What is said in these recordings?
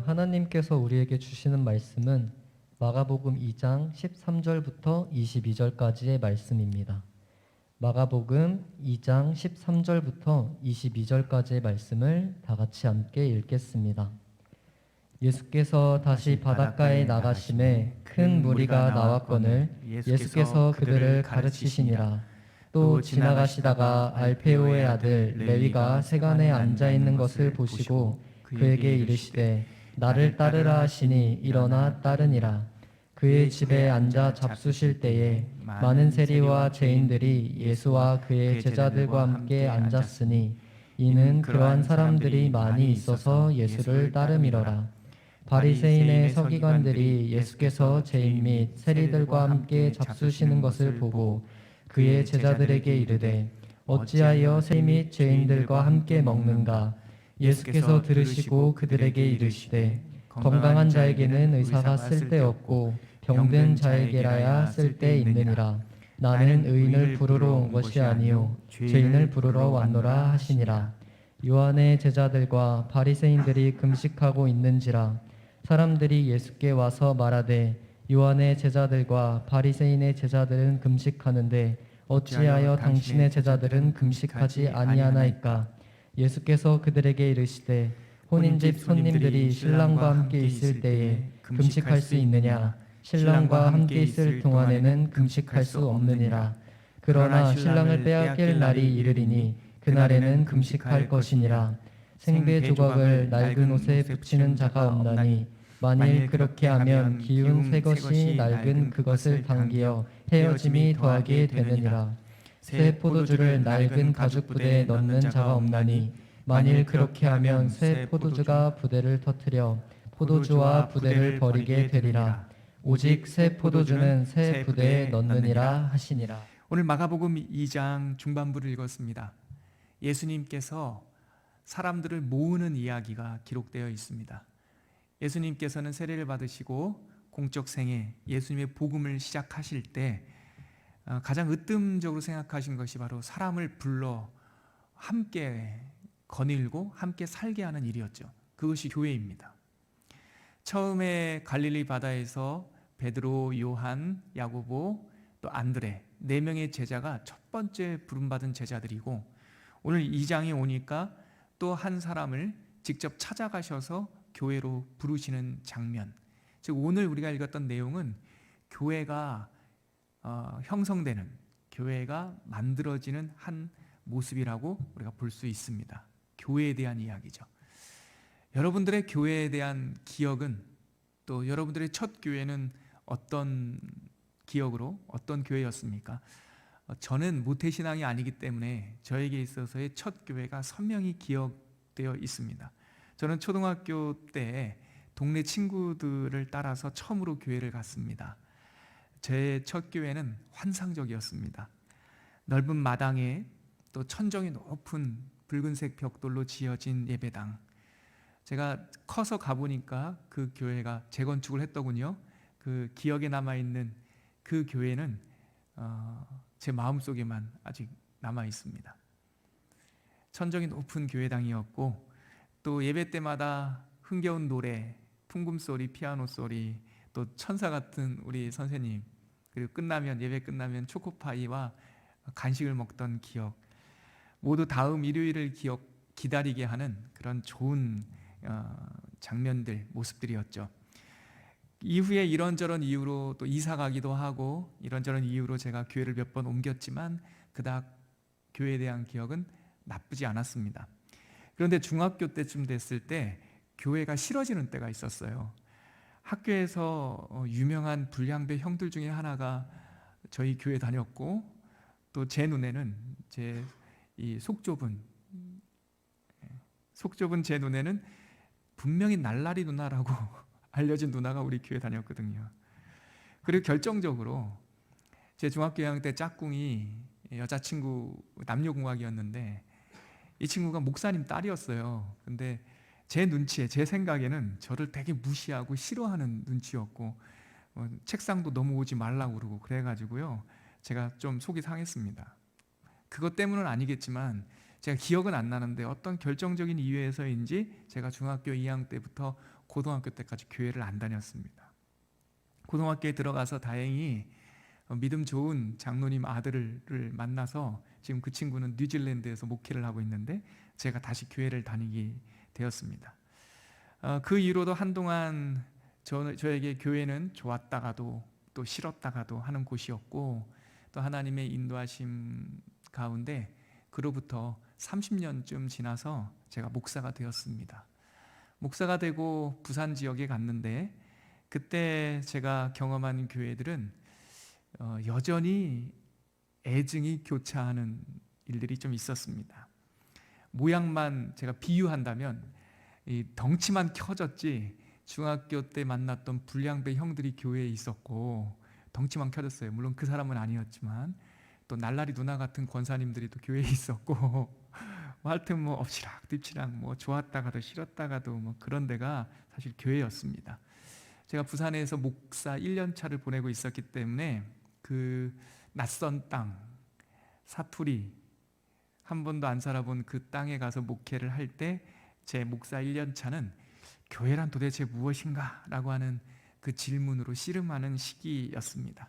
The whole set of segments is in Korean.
오늘 하나님께서 우리에게 주시는 말씀은 마가복음 2장 13절부터 22절까지의 말씀입니다. 마가복음 2장 13절부터 22절까지의 말씀을 다 같이 함께 읽겠습니다. 예수께서 다시 바닷가에 나가심에 큰 무리가 나왔거늘 예수께서 그들을 가르치시니라. 또 지나가시다가 알페오의 아들 레위가 세간에 앉아 있는 것을 보시고 그에게 이르시되 나를 따르라 하시니 일어나 따르니라. 그의 집에 앉아 잡수실 때에 많은 세리와 죄인들이 예수와 그의 제자들과 함께 앉았으니 이는 그러한 사람들이 많이 있어서 예수를 따름이러라. 바리새인의 서기관들이 예수께서 죄인 및 세리들과 함께 잡수시는 것을 보고 그의 제자들에게 이르되 어찌하여 세리 및 죄인들과 함께 먹는가? 예수께서 들으시고 그들에게 이르시되 건강한 자에게는 의사가 쓸데없고 병든 자에게라야 쓸데 있느니라. 나는 의인을 부르러 온 것이 아니요 죄인을 부르러 왔노라 하시니라. 요한의 제자들과 바리새인들이 금식하고 있는지라. 사람들이 예수께 와서 말하되 요한의 제자들과 바리새인의 제자들은 금식하는데 어찌하여 당신의 제자들은 금식하지 아니하나이까? 예수께서 그들에게 이르시되 혼인집 손님들이 신랑과 함께 있을 때에 금식할 수 있느냐? 신랑과 함께 있을 동안에는 금식할 수 없느니라. 그러나 신랑을 빼앗길 날이 이르리니 그날에는 금식할 것이니라. 생배 조각을 낡은 옷에 붙이는 자가 없나니 만일 그렇게 하면 기운 새 것이 낡은 그것을 당기어 헤어짐이 더하게 되느니라. 새 포도주를 낡은 가죽 부대에 넣는 자가 없나니 만일 그렇게 하면 새 포도주가 부대를 터뜨려 포도주와 부대를 버리게 되리라. 오직 새 포도주는 새 부대에 넣느니라 하시니라. 오늘 마가복음 2장 중반부를 읽었습니다. 예수님께서 사람들을 모으는 이야기가 기록되어 있습니다. 예수님께서는 세례를 받으시고 공적 생애 예수님의 복음을 시작하실 때 가장 으뜸적으로 생각하신 것이 바로 사람을 불러 함께 거닐고 함께 살게 하는 일이었죠. 그것이 교회입니다. 처음에 갈릴리 바다에서 베드로, 요한, 야고보, 또 안드레 4명의 제자가 첫 번째 부름받은 제자들이고 오늘 2장에 오니까 또 한 사람을 직접 찾아가셔서 교회로 부르시는 장면. 즉 오늘 우리가 읽었던 내용은 교회가 형성되는, 교회가 만들어지는 한 모습이라고 우리가 볼 수 있습니다. 교회에 대한 이야기죠. 여러분들의 교회에 대한 기억은, 또 여러분들의 첫 교회는 어떤 기억으로 어떤 교회였습니까? 저는 모태신앙이 아니기 때문에 저에게 있어서의 첫 교회가 선명히 기억되어 있습니다. 저는 초등학교 때 동네 친구들을 따라서 처음으로 교회를 갔습니다. 제 첫 교회는 환상적이었습니다. 넓은 마당에 또 천정이 높은 붉은색 벽돌로 지어진 예배당. 제가 커서 가보니까 그 교회가 재건축을 했더군요. 그 기억에 남아있는 그 교회는 제 마음속에만 아직 남아있습니다. 천정이 높은 교회당이었고 또 예배 때마다 흥겨운 노래, 풍금소리, 피아노 소리, 또 천사 같은 우리 선생님, 그리고 예배 끝나면 초코파이와 간식을 먹던 기억, 모두 다음 일요일을 기다리게 하는 그런 좋은 장면들, 모습들이었죠. 이후에 이런저런 이유로 또 이사 가기도 하고 이런저런 이유로 제가 교회를 몇 번 옮겼지만 그닥 교회에 대한 기억은 나쁘지 않았습니다. 그런데 중학교 때쯤 됐을 때 교회가 싫어지는 때가 있었어요. 학교에서 유명한 불량배 형들 중에 하나가 저희 교회 다녔고 또 제 눈에는 이 속 좁은 제 눈에는 분명히 날라리 누나라고 알려진 누나가 우리 교회 다녔거든요. 그리고 결정적으로 제 중학교 2학년 때 짝꿍이 여자친구 남녀공학이었는데 이 친구가 목사님 딸이었어요. 근데 제 눈치에, 제 생각에는 저를 되게 무시하고 싫어하는 눈치였고 책상도 넘어오지 말라고 그러고 그래가지고요 제가 좀 속이 상했습니다. 그것 때문은 아니겠지만 제가 기억은 안 나는데 어떤 결정적인 이유에서인지 제가 중학교 2학년 때부터 고등학교 때까지 교회를 안 다녔습니다. 고등학교에 들어가서 다행히 믿음 좋은 장로님 아들을 만나서 지금 그 친구는 뉴질랜드에서 목회를 하고 있는데 제가 다시 교회를 다니게 되었습니다. 그 이후로도 한동안 저에게 교회는 좋았다가도 또 싫었다가도 하는 곳이었고, 또 하나님의 인도하심 가운데 그로부터 30년쯤 지나서 제가 목사가 되었습니다. 목사가 되고 부산 지역에 갔는데, 그때 제가 경험한 교회들은 여전히 애증이 교차하는 일들이 좀 있었습니다. 모양만 제가 비유한다면 이 덩치만 커졌지, 중학교 때 만났던 불량배 형들이 교회에 있었고 덩치만 켜졌어요. 물론 그 사람은 아니었지만, 또 날라리 누나 같은 권사님들이 또 교회에 있었고 하여튼 뭐 엎치락 뒤치락 뭐 좋았다가도 싫었다가도 뭐 그런 데가 사실 교회였습니다. 제가 부산에서 목사 1년 차를 보내고 있었기 때문에 그 낯선 땅, 사투리, 한 번도 안 살아본 그 땅에 가서 목회를 할 때 제 목사 1년 차는 교회란 도대체 무엇인가? 라고 하는 그 질문으로 씨름하는 시기였습니다.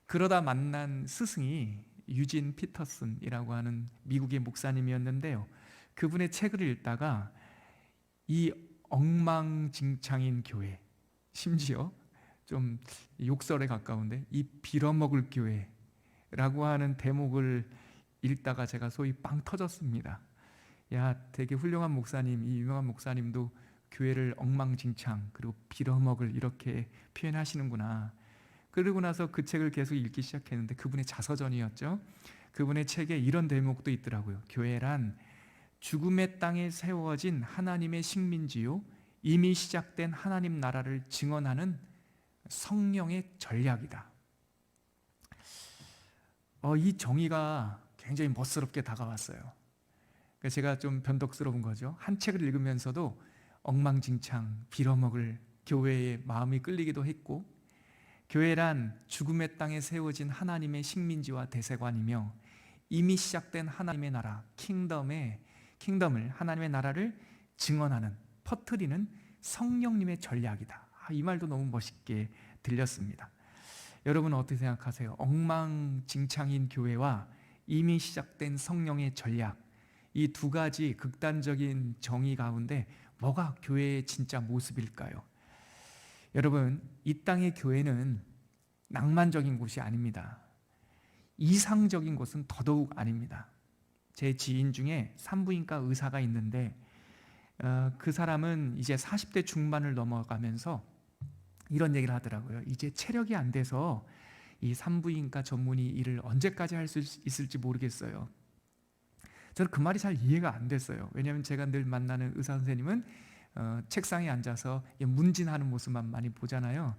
그러다 만난 스승이 유진 피터슨이라고 하는 미국의 목사님이었는데요. 그분의 책을 읽다가 이 엉망진창인 교회, 심지어 좀 욕설에 가까운데 이 빌어먹을 교회라고 하는 대목을 읽다가 제가 소위 빵 터졌습니다. 야, 되게 훌륭한 목사님, 이 유명한 목사님도 교회를 엉망진창 그리고 빌어먹을 이렇게 표현하시는구나. 그러고 나서 그 책을 계속 읽기 시작했는데, 그분의 자서전이었죠. 그분의 책에 이런 대목도 있더라고요. 교회란 죽음의 땅에 세워진 하나님의 식민지요, 이미 시작된 하나님 나라를 증언하는 성령의 전략이다. 이 정의가 굉장히 멋스럽게 다가왔어요. 그래서 제가 좀 변덕스러운 거죠. 한 책을 읽으면서도 엉망진창 빌어먹을 교회에 마음이 끌리기도 했고, 교회란 죽음의 땅에 세워진 하나님의 식민지와 대세관이며 이미 시작된 하나님의 나라 킹덤을 하나님의 나라를 증언하는, 퍼뜨리는 성령님의 전략이다. 이 말도 너무 멋있게 들렸습니다. 여러분은 어떻게 생각하세요? 엉망진창인 교회와 이미 시작된 성령의 전략, 이 두 가지 극단적인 정의 가운데 뭐가 교회의 진짜 모습일까요? 여러분, 이 땅의 교회는 낭만적인 곳이 아닙니다. 이상적인 곳은 더더욱 아닙니다. 제 지인 중에 산부인과 의사가 있는데 그 사람은 이제 40대 중반을 넘어가면서 이런 얘기를 하더라고요. 이제 체력이 안 돼서 이 산부인과 전문의 일을 언제까지 할 수 있을지 모르겠어요. 저는 그 말이 잘 이해가 안 됐어요. 왜냐하면 제가 늘 만나는 의사 선생님은 책상에 앉아서 문진하는 모습만 많이 보잖아요.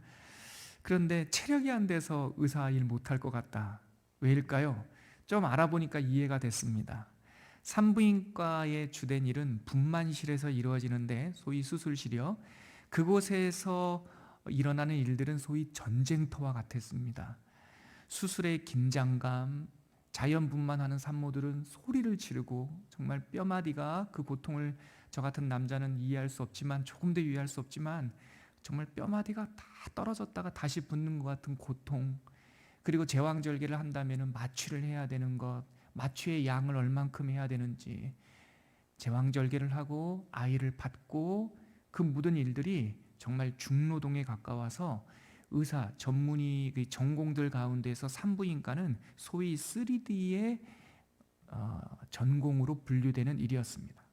그런데 체력이 안 돼서 의사 일 못할 것 같다. 왜일까요? 좀 알아보니까 이해가 됐습니다. 산부인과의 주된 일은 분만실에서 이루어지는데, 소위 수술실이요, 그곳에서 일어나는 일들은 소위 전쟁터와 같았습니다. 수술의 긴장감, 자연분만하는 산모들은 소리를 지르고 정말 뼈마디가, 그 고통을 저 같은 남자는 이해할 수 없지만, 조금 더 이해할 수 없지만 정말 뼈마디가 다 떨어졌다가 다시 붙는 것 같은 고통, 그리고 제왕절개를 한다면 마취를 해야 되는 것, 마취의 양을 얼만큼 해야 되는지, 제왕절개를 하고 아이를 받고, 그 모든 일들이 정말 중노동에 가까워서 의사, 전문의 전공들 가운데서 산부인과는 소위 3D의 전공으로 분류되는 일이었습니다.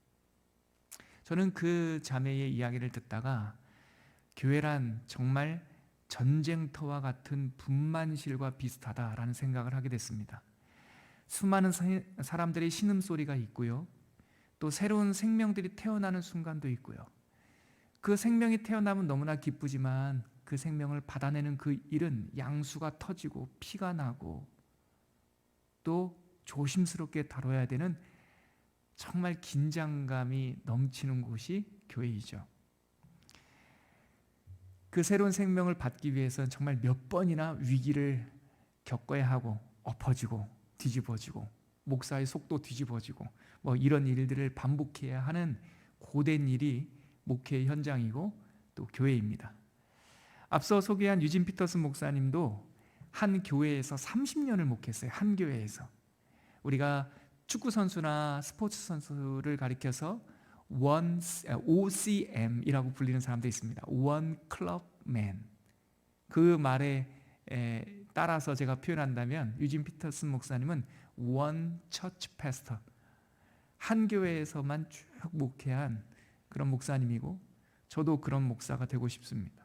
저는 그 자매의 이야기를 듣다가 교회란 정말 전쟁터와 같은 분만실과 비슷하다라는 생각을 하게 됐습니다. 수많은 사람들의 신음소리가 있고요, 또 새로운 생명들이 태어나는 순간도 있고요. 그 생명이 태어나면 너무나 기쁘지만 그 생명을 받아내는 그 일은 양수가 터지고 피가 나고 또 조심스럽게 다뤄야 되는 정말 긴장감이 넘치는 곳이 교회이죠. 그 새로운 생명을 받기 위해서는 정말 몇 번이나 위기를 겪어야 하고, 엎어지고 뒤집어지고 목사의 속도 뒤집어지고 뭐 이런 일들을 반복해야 하는 고된 일이 목회의 현장이고, 또 교회입니다. 앞서 소개한 유진 피터슨 목사님도 한 교회에서 30년을 목회했어요. 한 교회에서. 우리가 축구 선수나 스포츠 선수를 가리켜서 OCM이라고 불리는 사람도 있습니다. One Club Man. 그 말에 따라서 제가 표현한다면 유진 피터슨 목사님은 One Church Pastor. 한 교회에서만 쭉 목회한 그런 목사님이고 저도 그런 목사가 되고 싶습니다.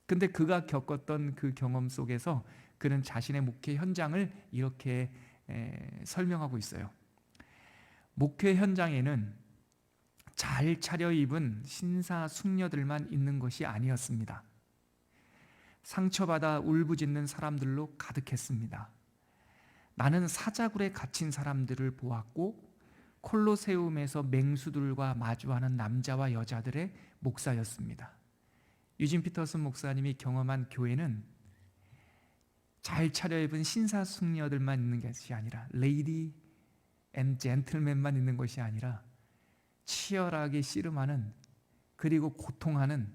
근데 그가 겪었던 그 경험 속에서 그는 자신의 목회 현장을 이렇게 설명하고 있어요. 목회 현장에는 잘 차려입은 신사숙녀들만 있는 것이 아니었습니다. 상처받아 울부짖는 사람들로 가득했습니다. 나는 사자굴에 갇힌 사람들을 보았고 콜로세움에서 맹수들과 마주하는 남자와 여자들의 목사였습니다. 유진 피터슨 목사님이 경험한 교회는 잘 차려입은 신사숙녀들만 있는 것이 아니라 레이디 앤 젠틀맨만 있는 것이 아니라 치열하게 씨름하는 그리고 고통하는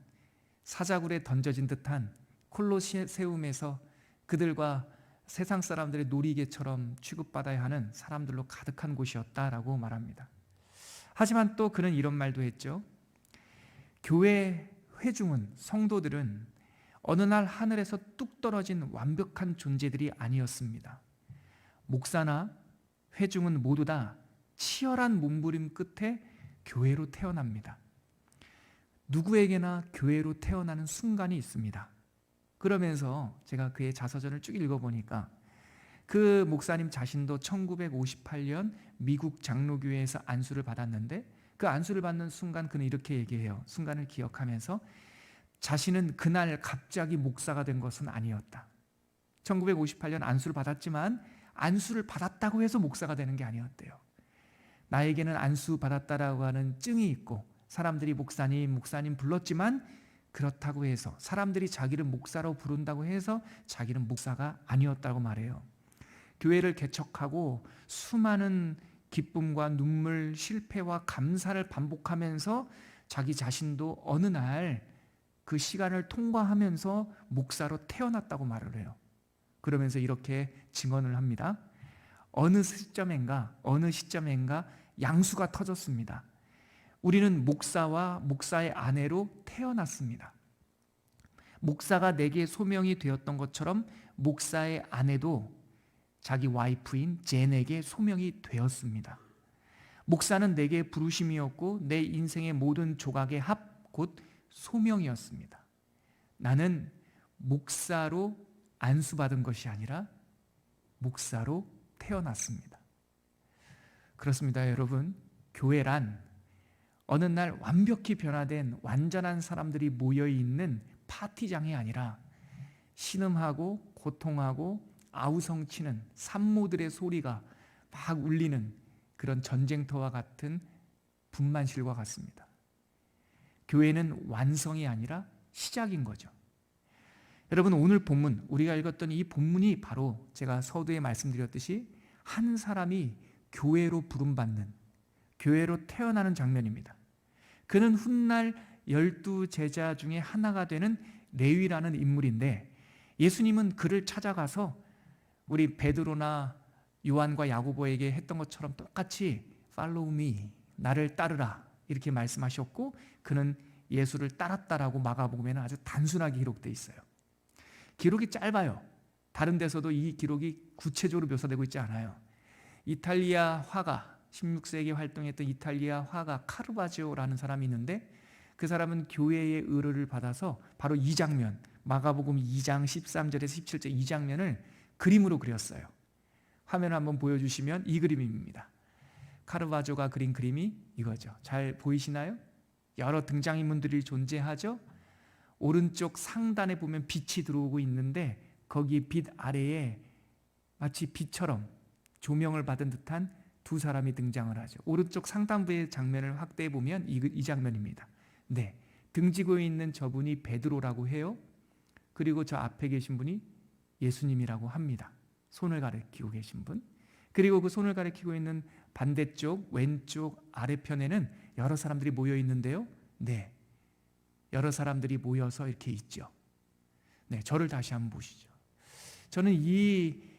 사자굴에 던져진 듯한 콜로세움에서 그들과 세상 사람들의 놀이개처럼 취급받아야 하는 사람들로 가득한 곳이었다라고 말합니다. 하지만 또 그는 이런 말도 했죠. 교회 회중은, 성도들은 어느 날 하늘에서 뚝 떨어진 완벽한 존재들이 아니었습니다. 목사나 회중은 모두 다 치열한 몸부림 끝에 교회로 태어납니다. 누구에게나 교회로 태어나는 순간이 있습니다. 그러면서 제가 그의 자서전을 쭉 읽어보니까 그 목사님 자신도 1958년 미국 장로교회에서 안수를 받았는데 그 안수를 받는 순간 그는 이렇게 얘기해요. 순간을 기억하면서 자신은 그날 갑자기 목사가 된 것은 아니었다. 1958년 안수를 받았지만 안수를 받았다고 해서 목사가 되는 게 아니었대요. 나에게는 안수 받았다라고 하는 증이 있고 사람들이 목사님, 목사님 불렀지만 그렇다고 해서 사람들이 자기를 목사로 부른다고 해서 자기는 목사가 아니었다고 말해요. 교회를 개척하고 수많은 기쁨과 눈물, 실패와 감사를 반복하면서 자기 자신도 어느 날 그 시간을 통과하면서 목사로 태어났다고 말을 해요. 그러면서 이렇게 증언을 합니다. 어느 시점인가 양수가 터졌습니다. 우리는 목사와 목사의 아내로 태어났습니다. 목사가 내게 소명이 되었던 것처럼 목사의 아내도 자기 와이프인 젠에게 소명이 되었습니다. 목사는 내게 부르심이었고 내 인생의 모든 조각의 합 곧 소명이었습니다. 나는 목사로 안수받은 것이 아니라 목사로 태어났습니다. 그렇습니다, 여러분. 교회란 어느 날 완벽히 변화된 완전한 사람들이 모여있는 파티장이 아니라 신음하고 고통하고 아우성치는 산모들의 소리가 막 울리는 그런 전쟁터와 같은 분만실과 같습니다. 교회는 완성이 아니라 시작인 거죠. 여러분, 오늘 본문, 우리가 읽었던 이 본문이 바로 제가 서두에 말씀드렸듯이 한 사람이 교회로 부름받는, 교회로 태어나는 장면입니다. 그는 훗날 12제자 중에 하나가 되는 레위라는 인물인데 예수님은 그를 찾아가서 우리 베드로나 요한과 야고보에게 했던 것처럼 똑같이 Follow me, 나를 따르라 이렇게 말씀하셨고 그는 예수를 따랐다라고 마가복음에는 아주 단순하게 기록되어 있어요. 기록이 짧아요. 다른 데서도 이 기록이 구체적으로 묘사되고 있지 않아요. 이탈리아 화가 16세기에 활동했던 이탈리아 화가 카르바지오라는 사람이 있는데 그 사람은 교회의 의뢰를 받아서 바로 이 장면, 마가복음 2장 13절에서 17절 이 장면을 그림으로 그렸어요. 화면 한번 보여주시면 이 그림입니다. 카르바조가 그린 그림이 이거죠. 잘 보이시나요? 여러 등장인물들이 존재하죠. 오른쪽 상단에 보면 빛이 들어오고 있는데 거기 빛 아래에 마치 빛처럼 조명을 받은 듯한 두 사람이 등장을 하죠. 오른쪽 상단부의 장면을 확대해 보면 이 장면입니다. 네, 등지고 있는 저분이 베드로라고 해요. 그리고 저 앞에 계신 분이 예수님이라고 합니다. 손을 가리키고 계신 분. 그리고 그 손을 가리키고 있는 반대쪽 왼쪽 아래편에는 여러 사람들이 모여 있는데요. 네, 여러 사람들이 모여서 이렇게 있죠. 네, 저를 다시 한번 보시죠. 저는 이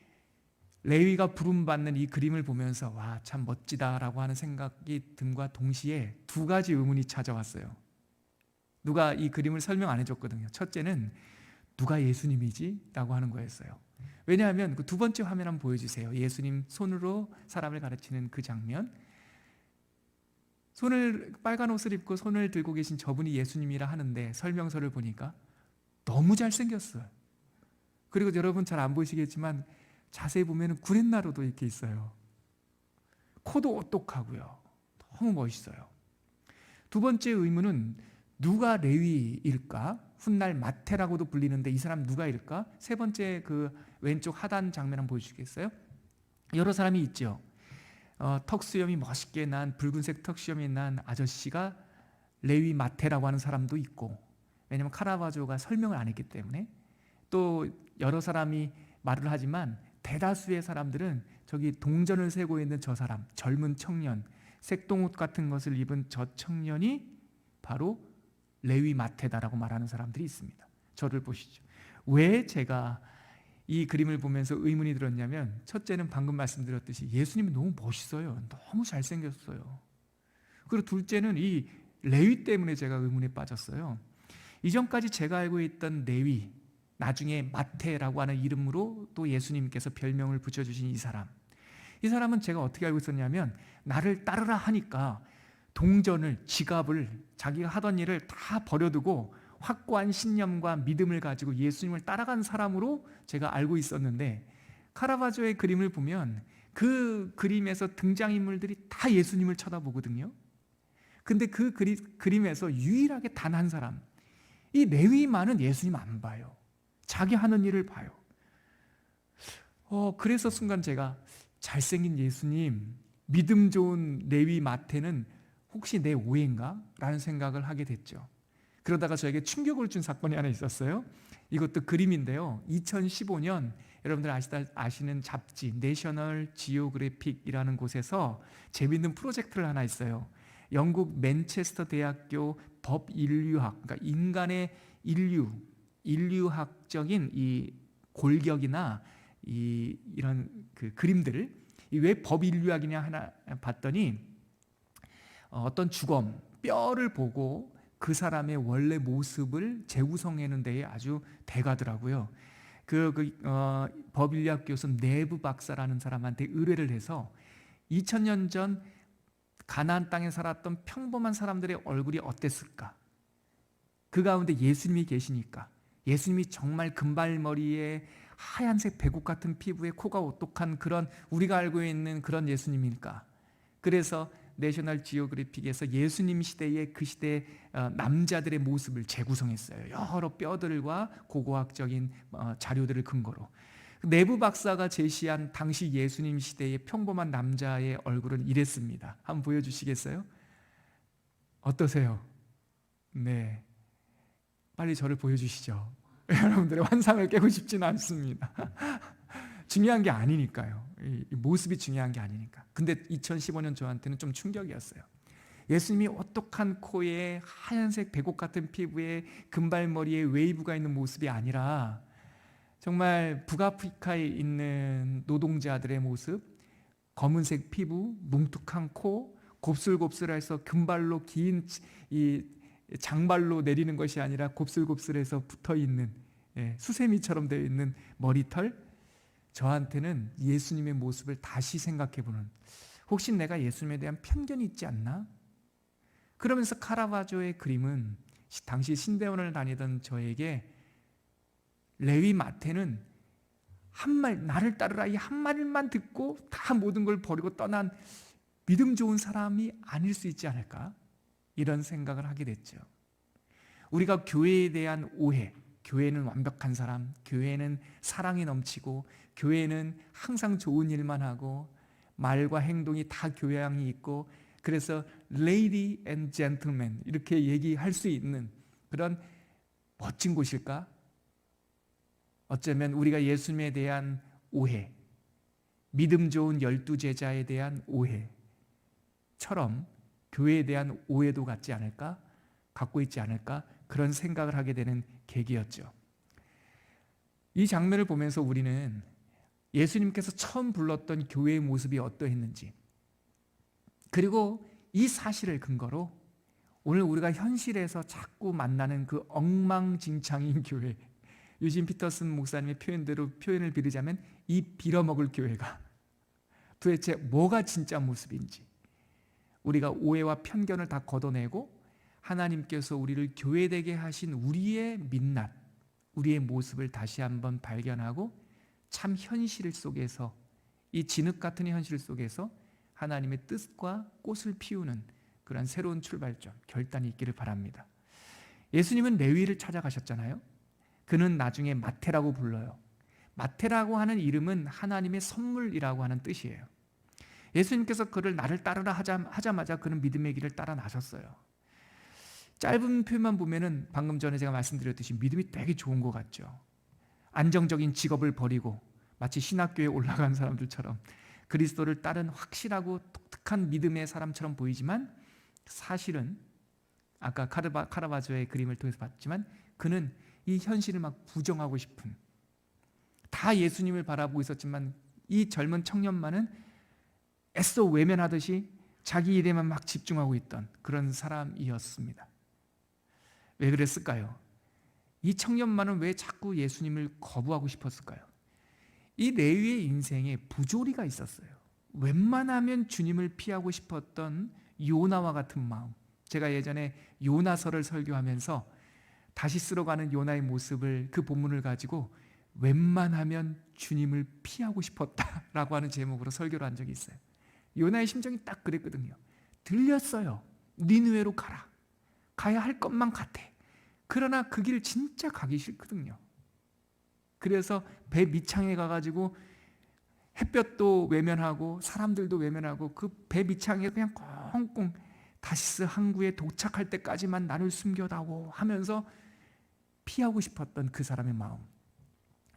레위가 부름받는 이 그림을 보면서 와, 참 멋지다라고 하는 생각이 든과 동시에 두 가지 의문이 찾아왔어요. 누가 이 그림을 설명 안 해줬거든요. 첫째는 누가 예수님이지? 라고 하는 거였어요. 왜냐하면 그 두 번째 화면 한번 보여주세요. 예수님 손으로 사람을 가르치는 그 장면. 빨간 옷을 입고 손을 들고 계신 저분이 예수님이라 하는데 설명서를 보니까 너무 잘생겼어요. 그리고 여러분 잘 안 보이시겠지만 자세히 보면 구렛나루도 이렇게 있어요. 코도 오똑하고요. 너무 멋있어요. 두 번째 의문은 누가 레위일까? 훗날 마태라고도 불리는데 이 사람 누가일까? 세 번째 그 왼쪽 하단 장면 한번 보여주시겠어요? 여러 사람이 있죠. 턱수염이 멋있게 난 붉은색 턱수염이 난 아저씨가 레위 마태라고 하는 사람도 있고, 왜냐하면 카라바조가 설명을 안 했기 때문에. 또 여러 사람이 말을 하지만 대다수의 사람들은 저기 동전을 세고 있는 저 사람, 젊은 청년, 색동옷 같은 것을 입은 저 청년이 바로 레위 마태다라고 말하는 사람들이 있습니다. 저를 보시죠. 왜 제가 이 그림을 보면서 의문이 들었냐면, 첫째는 방금 말씀드렸듯이 예수님이 너무 멋있어요. 너무 잘생겼어요. 그리고 둘째는 이 레위 때문에 제가 의문에 빠졌어요. 이전까지 제가 알고 있던 레위, 나중에 마태라고 하는 이름으로 또 예수님께서 별명을 붙여주신 이 사람은 제가 어떻게 알고 있었냐면, 나를 따르라 하니까 동전을, 지갑을, 자기가 하던 일을 다 버려두고 확고한 신념과 믿음을 가지고 예수님을 따라간 사람으로 제가 알고 있었는데, 카라바조의 그림을 보면 그 그림에서 등장인물들이 다 예수님을 쳐다보거든요. 근데 그 그림에서 유일하게 단 한 사람, 이 레위만은 예수님 안 봐요. 자기 하는 일을 봐요. 그래서 순간 제가 잘생긴 예수님, 믿음 좋은 레위 마태는 혹시 내 오해인가? 라는 생각을 하게 됐죠. 그러다가 저에게 충격을 준 사건이 하나 있었어요. 이것도 그림인데요. 2015년 여러분들 아시는 잡지 내셔널 지오그래픽이라는 곳에서 재밌는 프로젝트를 하나 했어요. 영국 맨체스터 대학교 법인류학, 그러니까 인간의 인류학적인 이 골격이나 이런 그 그림들을, 왜 법인류학이냐 하나 봤더니 어떤 주검, 뼈를 보고 그 사람의 원래 모습을 재구성하는 데에 아주 대가더라고요. 법인류학 교수 네브 박사라는 사람한테 의뢰를 해서 2000년 전 가나안 땅에 살았던 평범한 사람들의 얼굴이 어땠을까? 그 가운데 예수님이 계시니까, 예수님이 정말 금발머리에 하얀색 배국 같은 피부에 코가 오똑한 그런 우리가 알고 있는 그런 예수님일까? 그래서 내셔널 지오그래픽에서 예수님 시대의 그 시대의 남자들의 모습을 재구성했어요. 여러 뼈들과 고고학적인 자료들을 근거로. 내부 박사가 제시한 당시 예수님 시대의 평범한 남자의 얼굴은 이랬습니다. 한번 보여주시겠어요? 어떠세요? 네, 빨리 저를 보여주시죠. 여러분들의 환상을 깨고 싶지는 않습니다. 중요한 게 아니니까요. 이 모습이 중요한 게 아니니까. 근데 2015년 저한테는 좀 충격이었어요. 예수님이 오똑한 코에 하얀색 배곡 같은 피부에 금발머리에 웨이브가 있는 모습이 아니라 정말 북아프리카에 있는 노동자들의 모습, 검은색 피부, 뭉툭한 코, 곱슬곱슬해서 금발로 긴 이 장발로 내리는 것이 아니라 곱슬곱슬해서 붙어있는, 수세미처럼 되어 있는 머리털, 저한테는 예수님의 모습을 다시 생각해보는, 혹시 내가 예수님에 대한 편견이 있지 않나? 그러면서 카라바조의 그림은 당시 신대원을 다니던 저에게 레위 마태는 나를 따르라 이 한마디만 듣고 다 모든 걸 버리고 떠난 믿음 좋은 사람이 아닐 수 있지 않을까? 이런 생각을 하게 됐죠. 우리가 교회에 대한 오해, 교회는 완벽한 사람, 교회는 사랑이 넘치고, 교회는 항상 좋은 일만 하고, 말과 행동이 다 교양이 있고, 그래서 Lady and Gentleman 이렇게 얘기할 수 있는 그런 멋진 곳일까? 어쩌면 우리가 예수님에 대한 오해, 믿음 좋은 12제자에 대한 오해처럼 교회에 대한 오해도 갖고 있지 않을까? 그런 생각을 하게 되는 계기였죠. 이 장면을 보면서 우리는 예수님께서 처음 불렀던 교회의 모습이 어떠했는지, 그리고 이 사실을 근거로 오늘 우리가 현실에서 자꾸 만나는 그 엉망진창인 교회, 유진 피터슨 목사님의 표현을 빌리자면 이 빌어먹을 교회가 도대체 뭐가 진짜 모습인지, 우리가 오해와 편견을 다 걷어내고 하나님께서 우리를 교회되게 하신 우리의 민낯, 우리의 모습을 다시 한번 발견하고 참 현실 속에서, 이 진흙 같은 현실 속에서 하나님의 뜻과 꽃을 피우는 그런 새로운 출발점, 결단이 있기를 바랍니다. 예수님은 레위를 찾아가셨잖아요. 그는 나중에 마태라고 불러요. 마태라고 하는 이름은 하나님의 선물이라고 하는 뜻이에요. 예수님께서 그를 나를 따르라 하자마자 그는 믿음의 길을 따라 나섰어요. 짧은 표현만 보면은 방금 전에 제가 말씀드렸듯이 믿음이 되게 좋은 것 같죠. 안정적인 직업을 버리고 마치 신학교에 올라간 사람들처럼 그리스도를 따른 확실하고 독특한 믿음의 사람처럼 보이지만, 사실은 아까 카라바조의 그림을 통해서 봤지만 그는 이 현실을 막 부정하고 싶은, 다 예수님을 바라보고 있었지만 이 젊은 청년만은 애써 외면하듯이 자기 일에만 막 집중하고 있던 그런 사람이었습니다. 왜 그랬을까요? 이 청년만은 왜 자꾸 예수님을 거부하고 싶었을까요? 이 레위의 인생에 부조리가 있었어요. 웬만하면 주님을 피하고 싶었던 요나와 같은 마음. 제가 예전에 요나서를 설교하면서 다시 쓸어가는 요나의 모습을, 그 본문을 가지고 웬만하면 주님을 피하고 싶었다라고 하는 제목으로 설교를 한 적이 있어요. 요나의 심정이 딱 그랬거든요. 들렸어요. 니느웨로 가라. 가야 할 것만 같아. 그러나 그 길 진짜 가기 싫거든요. 그래서 배 밑창에 가가지고 햇볕도 외면하고 사람들도 외면하고 그 배 밑창에 그냥 꽁꽁 다시스 항구에 도착할 때까지만 나를 숨겨다오 하면서 피하고 싶었던 그 사람의 마음.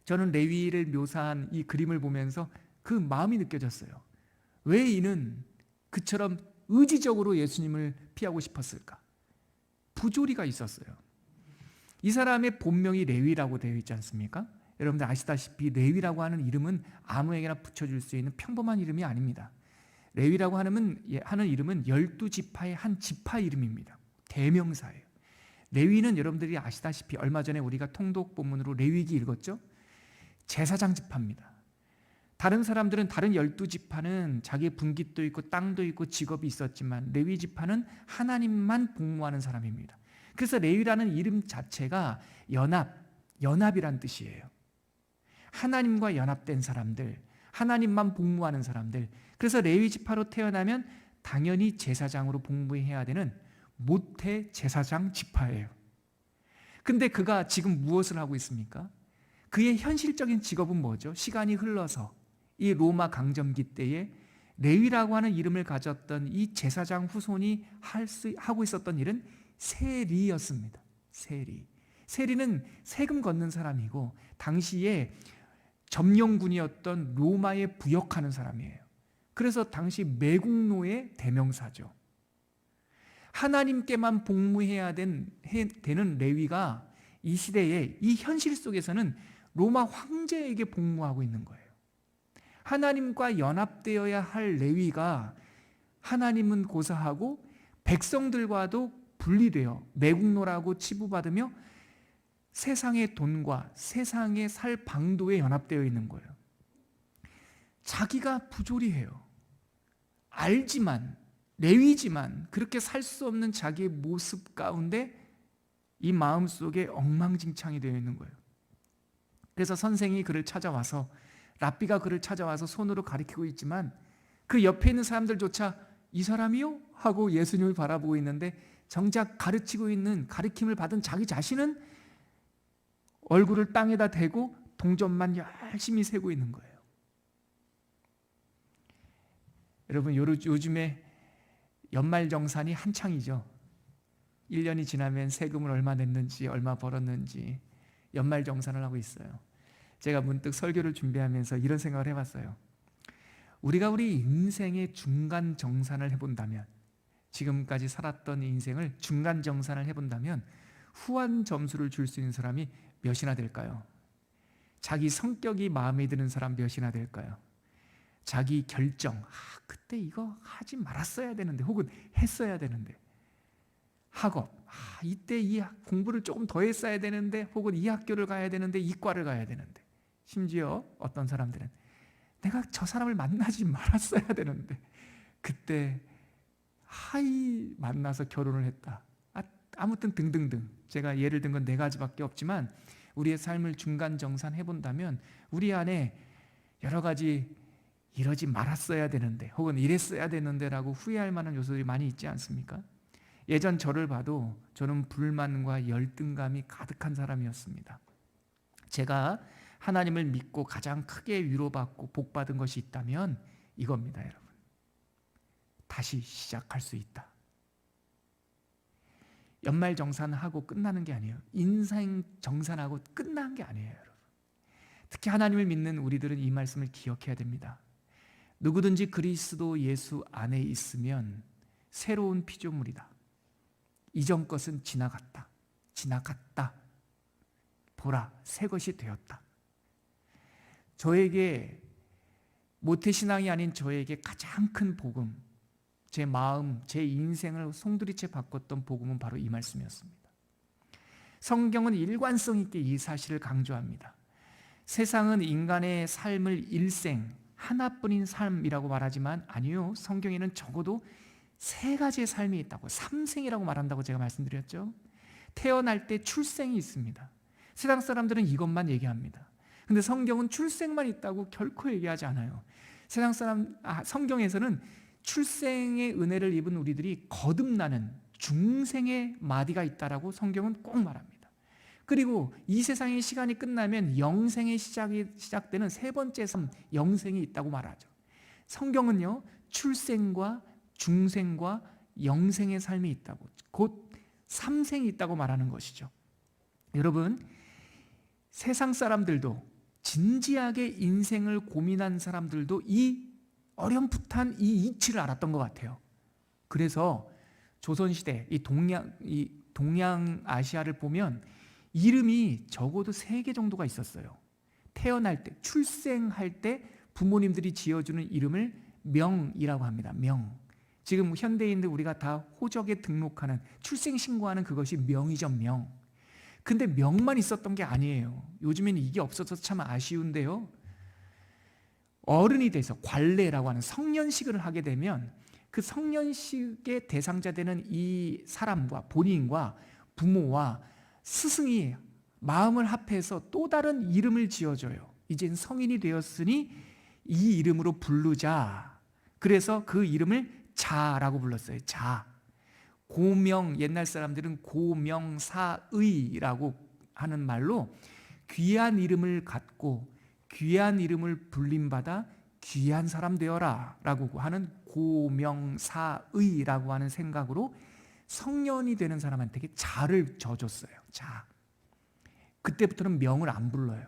저는 레위를 묘사한 이 그림을 보면서 그 마음이 느껴졌어요. 왜 이는 그처럼 의지적으로 예수님을 피하고 싶었을까? 부조리가 있었어요. 이 사람의 본명이 레위라고 되어 있지 않습니까? 여러분들 아시다시피 레위라고 하는 이름은 아무에게나 붙여줄 수 있는 평범한 이름이 아닙니다. 레위라고 하는 이름은 12지파의 한 지파 이름입니다. 대명사예요. 레위는 여러분들이 아시다시피 얼마 전에 우리가 통독 본문으로 레위기 읽었죠? 제사장 지파입니다. 다른 사람들은, 다른 12지파는 자기의 분깃도 있고 땅도 있고 직업이 있었지만 레위 지파는 하나님만 복무하는 사람입니다. 그래서 레위라는 이름 자체가 연합이란 뜻이에요. 하나님과 연합된 사람들, 하나님만 복무하는 사람들. 그래서 레위 지파로 태어나면 당연히 제사장으로 복무해야 되는 모태 제사장 지파예요. 근데 그가 지금 무엇을 하고 있습니까? 그의 현실적인 직업은 뭐죠? 시간이 흘러서 이 로마 강점기 때에 레위라고 하는 이름을 가졌던 이 제사장 후손이 하고 있었던 일은 세리였습니다. 세리는 세금 걷는 사람이고 당시에 점령군이었던 로마에 부역하는 사람이에요. 그래서 당시 매국노의 대명사죠. 하나님께만 복무해야 되는 레위가 이 시대에, 이 현실 속에서는 로마 황제에게 복무하고 있는 거예요. 하나님과 연합되어야 할 레위가 하나님은 고사하고 백성들과도 분리되어 매국노라고 치부받으며 세상의 돈과 세상의 살 방도에 연합되어 있는 거예요. 자기가 부조리해요. 알지만, 레위지만 그렇게 살 수 없는 자기의 모습 가운데 이 마음속에 엉망진창이 되어 있는 거예요. 그래서 선생이 그를 찾아와서, 랍비가 그를 찾아와서 손으로 가리키고 있지만 그 옆에 있는 사람들조차 이 사람이요? 하고 예수님을 바라보고 있는데 정작 가르치고 있는, 가르침을 받은 자기 자신은 얼굴을 땅에다 대고 동전만 열심히 세고 있는 거예요. 여러분, 요즘에 연말정산이 한창이죠. 1년이 지나면 세금을 얼마 냈는지, 얼마 벌었는지 연말정산을 하고 있어요. 제가 문득 설교를 준비하면서 이런 생각을 해봤어요. 우리가 우리 인생의 중간정산을 해본다면, 지금까지 살았던 인생을 중간정산을 해본다면 후한 점수를 줄 수 있는 사람이 몇이나 될까요? 자기 성격이 마음에 드는 사람 몇이나 될까요? 자기 결정, 그때 이거 하지 말았어야 되는데, 혹은 했어야 되는데, 학업, 이때 이 공부를 조금 더 했어야 되는데, 혹은 이 학교를 가야 되는데, 이 과를 가야 되는데, 심지어 어떤 사람들은 내가 저 사람을 만나지 말았어야 되는데, 그때 만나서 결혼을 했다. 아무튼 등등등. 제가 예를 든 건 4가지밖에 없지만 우리의 삶을 중간 정산 해본다면 우리 안에 여러 가지 이러지 말았어야 되는데, 혹은 이랬어야 되는데 라고 후회할 만한 요소들이 많이 있지 않습니까? 예전 저를 봐도 저는 불만과 열등감이 가득한 사람이었습니다. 제가 하나님을 믿고 가장 크게 위로받고 복받은 것이 있다면 이겁니다, 여러분. 다시 시작할 수 있다. 연말 정산하고 끝나는 게 아니에요. 인생 정산하고 끝난 게 아니에요, 여러분. 특히 하나님을 믿는 우리들은 이 말씀을 기억해야 됩니다. 누구든지 그리스도 예수 안에 있으면 새로운 피조물이다. 이전 것은 지나갔다. 보라, 새 것이 되었다. 저에게, 모태신앙이 아닌 저에게 가장 큰 복음, 제 마음, 제 인생을 송두리째 바꿨던 복음은 바로 이 말씀이었습니다. 성경은 일관성 있게 이 사실을 강조합니다. 세상은 인간의 삶을 일생, 하나뿐인 삶이라고 말하지만 아니요, 성경에는 적어도 3가지의 삶이 있다고, 3생이라고 말한다고 제가 말씀드렸죠. 태어날 때 출생이 있습니다. 세상 사람들은 이것만 얘기합니다. 근데 성경은 출생만 있다고 결코 얘기하지 않아요. 성경에서는 출생의 은혜를 입은 우리들이 거듭나는 중생의 마디가 있다라고 성경은 꼭 말합니다. 그리고 이 세상의 시간이 끝나면 영생의 시작되는 3번째 삶, 영생이 있다고 말하죠. 성경은요, 출생과 중생과 영생의 삶이 있다고, 곧 3생이 있다고 말하는 것이죠. 여러분, 세상 사람들도, 진지하게 인생을 고민한 사람들도 이 어렴풋한 이 이치를 알았던 것 같아요. 그래서 조선시대 이 동양아시아를 보면 이름이 적어도 3개 정도가 있었어요. 태어날 때, 출생할 때 부모님들이 지어주는 이름을 명이라고 합니다. 명. 지금 현대인들 우리가 다 호적에 등록하는, 출생신고하는 그것이 명이죠, 명. 근데 명만 있었던 게 아니에요. 요즘에는 이게 없어서 참 아쉬운데요. 어른이 돼서 관례라고 하는 성년식을 하게 되면 그 성년식의 대상자 되는 이 사람과, 본인과 부모와 스승이 마음을 합해서 또 다른 이름을 지어줘요. 이젠 성인이 되었으니 이 이름으로 부르자. 그래서 그 이름을 자라고 불렀어요. 자. 고명, 옛날 사람들은 고명사의라고 하는 말로 귀한 이름을 갖고 귀한 이름을 불림받아 귀한 사람 되어라 라고 하는 고명사의라고 하는 생각으로 성년이 되는 사람한테 자를 져줬어요. 자. 그때부터는 명을 안 불러요.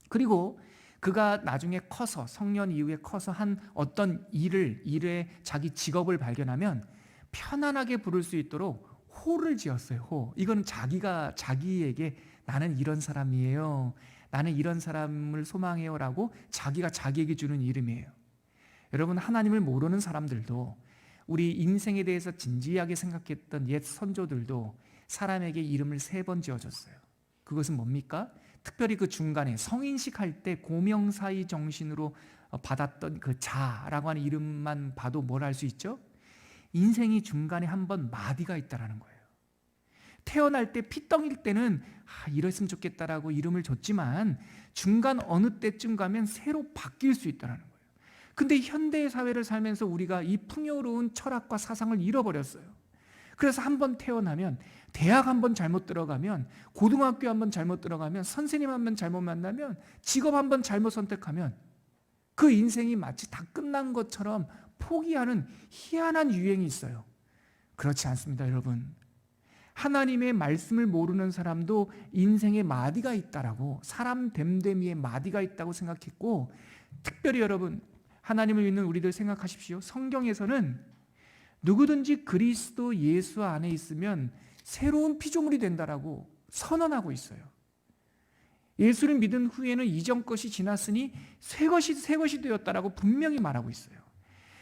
그리고 그가 나중에 커서, 성년 이후에 커서 한 어떤 일에 자기 직업을 발견하면 편안하게 부를 수 있도록 호를 지었어요. 호. 이거는 자기에게 나는 이런 사람이에요, 나는 이런 사람을 소망해요 라고 자기가 자기에게 주는 이름이에요. 여러분, 하나님을 모르는 사람들도, 우리 인생에 대해서 진지하게 생각했던 옛 선조들도 사람에게 이름을 3번 지어줬어요. 그것은 뭡니까? 특별히 그 중간에 성인식 할 때 고명사의 정신으로 받았던 그 자라고 하는 이름만 봐도 뭘 알 수 있죠? 인생이 중간에 한번 마디가 있다라는 거예요. 태어날 때 피덩일 때는 이랬으면 좋겠다라고 이름을 줬지만 중간 어느 때쯤 가면 새로 바뀔 수 있다는 거예요. 근데 현대 사회를 살면서 우리가 이 풍요로운 철학과 사상을 잃어버렸어요. 그래서 한번 태어나면, 대학 한번 잘못 들어가면, 고등학교 한번 잘못 들어가면, 선생님 한번 잘못 만나면, 직업 한번 잘못 선택하면 그 인생이 마치 다 끝난 것처럼 포기하는 희한한 유행이 있어요. 그렇지 않습니다, 여러분. 하나님의 말씀을 모르는 사람도 인생에 마디가 있다라고, 사람 됨됨이에 마디가 있다고 생각했고, 특별히 여러분, 하나님을 믿는 우리들 생각하십시오. 성경에서는 누구든지 그리스도 예수 안에 있으면 새로운 피조물이 된다라고 선언하고 있어요. 예수를 믿은 후에는 이전 것이 지났으니 새 것이 되었다라고 분명히 말하고 있어요.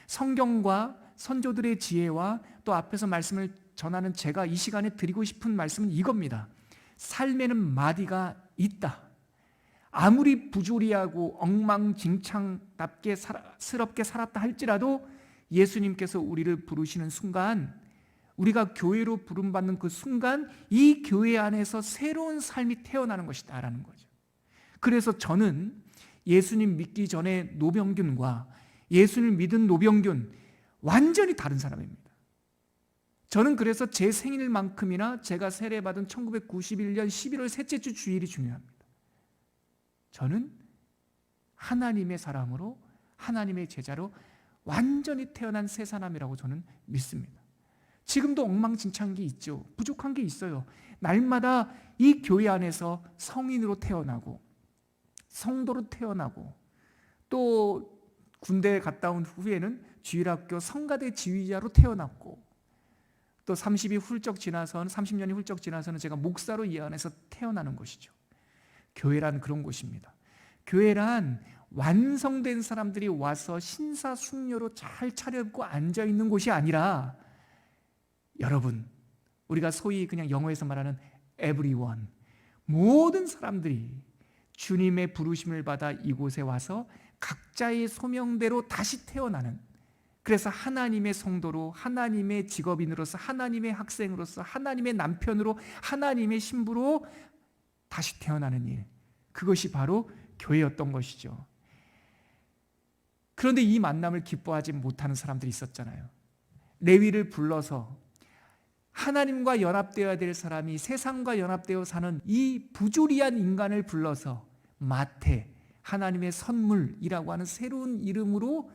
성경과 선조들의 지혜와 또 앞에서 말씀을 전하는 제가 이 시간에 드리고 싶은 말씀은 이겁니다. 삶에는 마디가 있다. 아무리 부조리하고 엉망진창답게 스럽게 살았다 할지라도 예수님께서 우리를 부르시는 순간, 우리가 교회로 부름받는 그 순간 이 교회 안에서 새로운 삶이 태어나는 것이다라는 거죠. 그래서 저는 예수님 믿기 전에 노병균과 예수를 믿은 노병균 완전히 다른 사람입니다. 저는 그래서 제 생일만큼이나 제가 세례받은 1991년 11월 셋째 주 주일이 중요합니다. 저는 하나님의 사람으로, 하나님의 제자로 완전히 태어난 새 사람이라고 저는 믿습니다. 지금도 엉망진창한 게 있죠. 부족한 게 있어요. 날마다 이 교회 안에서 성인으로 태어나고 성도로 태어나고 또 군대 갔다 온 후에는 주일학교 성가대 지휘자로 태어났고 또 30년이 훌쩍 지나서는 제가 목사로 이 안에서 태어나는 것이죠. 교회란 그런 곳입니다. 교회란 완성된 사람들이 와서 신사숙녀로 잘 차려입고 앉아있는 곳이 아니라 여러분, 우리가 소위 그냥 영어에서 말하는 everyone, 모든 사람들이 주님의 부르심을 받아 이곳에 와서 각자의 소명대로 다시 태어나는, 그래서 하나님의 성도로, 하나님의 직업인으로서, 하나님의 학생으로서, 하나님의 남편으로, 하나님의 신부로 다시 태어나는 일, 그것이 바로 교회였던 것이죠. 그런데 이 만남을 기뻐하지 못하는 사람들이 있었잖아요. 레위를 불러서 하나님과 연합되어야 될 사람이 세상과 연합되어 사는 이 부조리한 인간을 불러서 마태, 하나님의 선물이라고 하는 새로운 이름으로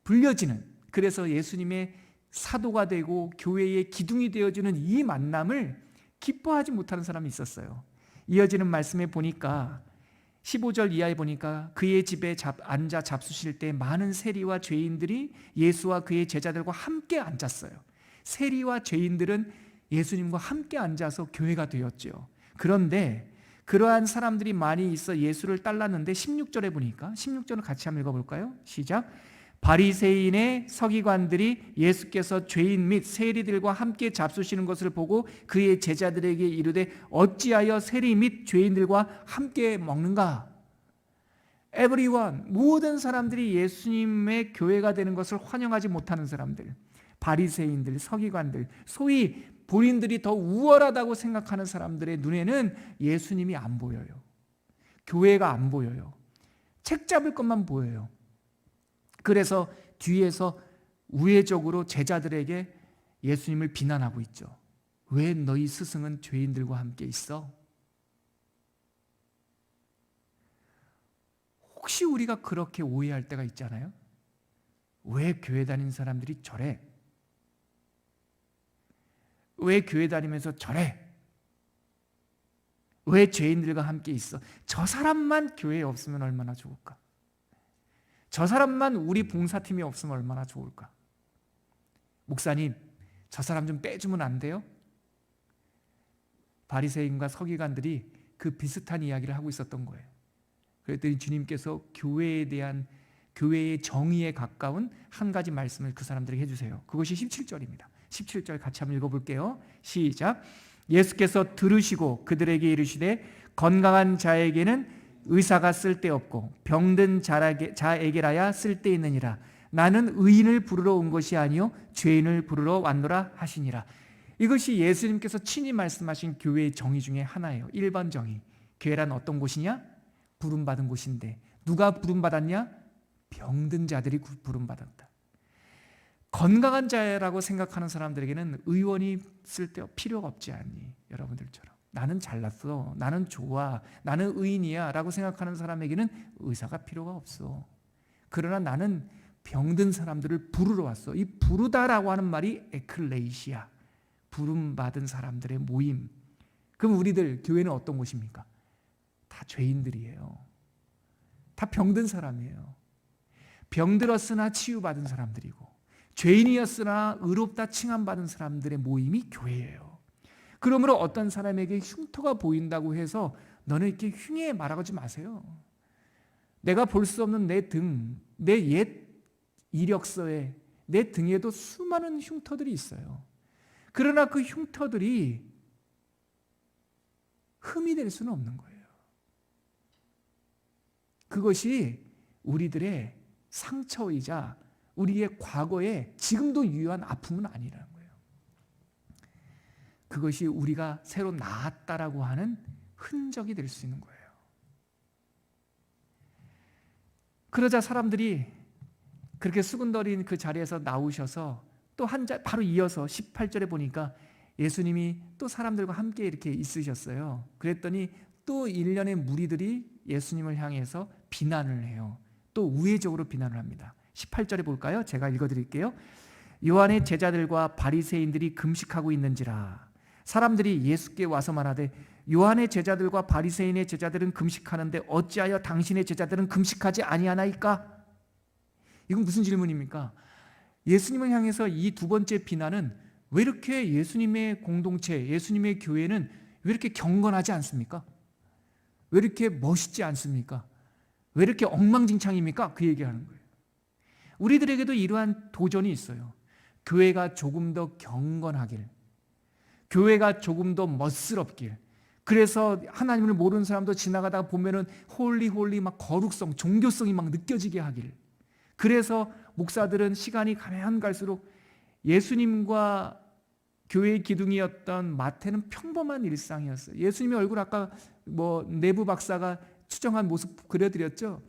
불려지는, 그래서 예수님의 사도가 되고 교회의 기둥이 되어주는 이 만남을 기뻐하지 못하는 사람이 있었어요. 이어지는 말씀에 보니까 15절 이하에 보니까 그의 집에 앉아 잡수실 때 많은 세리와 죄인들이 예수와 그의 제자들과 함께 앉았어요. 세리와 죄인들은 예수님과 함께 앉아서 교회가 되었죠. 그런데 그러한 사람들이 많이 있어 예수를 따랐는데 16절에 보니까, 16절을 같이 한번 읽어볼까요? 시작. 바리새인의 서기관들이 예수께서 죄인 및 세리들과 함께 잡수시는 것을 보고 그의 제자들에게 이르되 어찌하여 세리 및 죄인들과 함께 먹는가? Everyone, 모든 사람들이 예수님의 교회가 되는 것을 환영하지 못하는 사람들, 바리새인들, 서기관들, 소위 본인들이 더 우월하다고 생각하는 사람들의 눈에는 예수님이 안 보여요. 교회가 안 보여요. 책 잡을 것만 보여요. 그래서 뒤에서 우회적으로 제자들에게 예수님을 비난하고 있죠. 왜 너희 스승은 죄인들과 함께 있어? 혹시 우리가 그렇게 오해할 때가 있잖아요. 왜 교회 다니는 사람들이 저래? 왜 교회 다니면서 저래? 왜 죄인들과 함께 있어? 저 사람만 교회에 없으면 얼마나 좋을까? 저 사람만 우리 봉사팀이 없으면 얼마나 좋을까? 목사님, 저 사람 좀 빼주면 안 돼요? 바리새인과 서기관들이 그 비슷한 이야기를 하고 있었던 거예요. 그랬더니 주님께서 교회에 대한, 교회의 정의에 가까운 한 가지 말씀을 그 사람들에게 해주세요. 그것이 17절입니다. 17절 같이 한번 읽어볼게요. 시작. 예수께서 들으시고 그들에게 이르시되 건강한 자에게는 의사가 쓸데없고 병든 자에게라야 쓸데있느니라. 나는 의인을 부르러 온 것이 아니요 죄인을 부르러 왔노라 하시니라. 이것이 예수님께서 친히 말씀하신 교회의 정의 중에 하나예요. 1번 정의. 교회란 어떤 곳이냐? 부름받은 곳인데 누가 부름받았냐? 병든 자들이 부름받았다. 건강한 자라고 생각하는 사람들에게는 의원이 필요가 없지 않니? 여러분들처럼 나는 잘났어, 나는 좋아, 나는 의인이야 라고 생각하는 사람에게는 의사가 필요가 없어. 그러나 나는 병든 사람들을 부르러 왔어. 이 부르다라고 하는 말이 에클레이시아, 부름받은 사람들의 모임. 그럼 우리들 교회는 어떤 곳입니까? 다 죄인들이에요. 다 병든 사람이에요. 병들었으나 치유받은 사람들이고 죄인이었으나 의롭다 칭함받은 사람들의 모임이 교회예요. 그러므로 어떤 사람에게 흉터가 보인다고 해서 너는 이렇게 흉해 말하지 마세요. 내가 볼 수 없는 내 등, 내 옛 이력서에, 내 등에도 수많은 흉터들이 있어요. 그러나 그 흉터들이 흠이 될 수는 없는 거예요. 그것이 우리들의 상처이자 우리의 과거에 지금도 유효한 아픔은 아니라는 거예요. 그것이 우리가 새로 나았다라고 하는 흔적이 될 수 있는 거예요. 그러자 사람들이 그렇게 수군거린 그 자리에서 나오셔서 또 바로 이어서 18절에 보니까 예수님이 또 사람들과 함께 이렇게 있으셨어요. 그랬더니 또 일련의 무리들이 예수님을 향해서 비난을 해요. 또 우회적으로 비난을 합니다. 18절에 볼까요? 제가 읽어드릴게요. 요한의 제자들과 바리새인들이 금식하고 있는지라. 사람들이 예수께 와서 말하되 요한의 제자들과 바리새인의 제자들은 금식하는데 어찌하여 당신의 제자들은 금식하지 아니하나이까? 이건 무슨 질문입니까? 예수님을 향해서 이 두 번째 비난은 왜 이렇게 예수님의 공동체, 예수님의 교회는 왜 이렇게 경건하지 않습니까? 왜 이렇게 멋있지 않습니까? 왜 이렇게 엉망진창입니까? 그 얘기하는 거예요. 우리들에게도 이러한 도전이 있어요. 교회가 조금 더 경건하길, 교회가 조금 더 멋스럽길. 그래서 하나님을 모르는 사람도 지나가다가 보면은 홀리 막 거룩성, 종교성이 막 느껴지게 하길. 그래서 목사들은 시간이 가면 갈수록 예수님과 교회의 기둥이었던 마태는 평범한 일상이었어요. 예수님의 얼굴 아까 내부 박사가 추정한 모습 그려드렸죠.